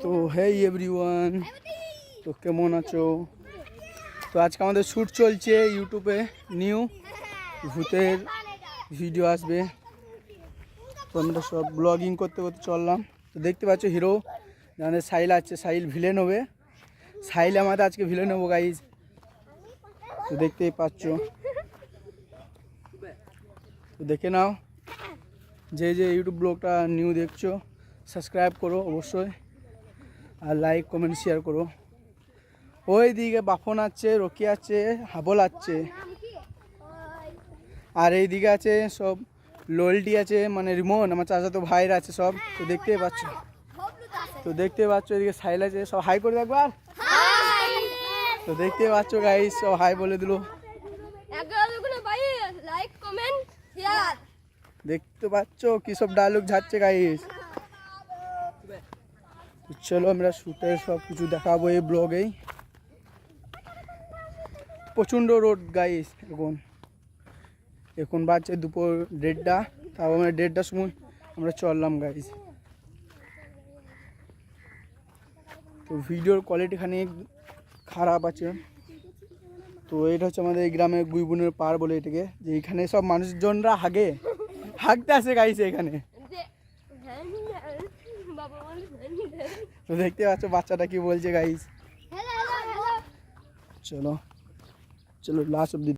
তো হেই এভরিওয়ান, তো কেমন আছো? তো আজকে আমাদের শ্যুট চলছে ইউটিউবে, নিউ ভূতের ভিডিও আসবে। তো আমরা সব ব্লগিং করতে করতে চললাম। তো দেখতে পাচ্ছ হিরো আমাদের সাহিল আছে, সাহিল ভিলেন হবে। সাহিল আমাদের আজকে ভিলেন হবো গাইজ, তো দেখতেই পাচ্ছ। তো দেখে নাও, যে যে ইউটিউব ব্লগটা নিউ দেখছো সাবস্ক্রাইব করো অবশ্যই, আর লাইক কমেন্ট শেয়ার করো। ওই দিকে বাফন আছে, রকি আছে, হাবল আছে, আর এই দিকে আছে সব লোলটি আছে, মানে রিমন আমার চাচাতো ভাইরা আছে সব। তো দেখতেই পাচ্ছ, এদিকে সাইল আছে, সব হাই করে একবার। তো দেখতেই পাচ্ছ গাইস, সব হাই বলে দিল। দেখতে পাচ্ছ কি সব ডায়লগ ঝাড়ছে গাইস। চলো আমরা শুটের সব কিছু দেখাবো এই ব্লগেই। প্রচণ্ড রোদ গাইস, এখন বাজছে দুপুর 1:30, তাও আমরা 1:30টার সময় আমরা চললাম গাইস। তো ভিডিওর কোয়ালিটি খানিক খারাপ আছে। তো এটা হচ্ছে আমাদের এই গ্রামের গুইবুনের পাড় বলে এটাকে, যে এখানে সব মানুষজনরা হাগতে আসে গাইছে এখানে। তো দেখতে পাচ্ছ বাচ্চাটা কি বলছে গাইস। চলো চলো লাস্ট অব্দি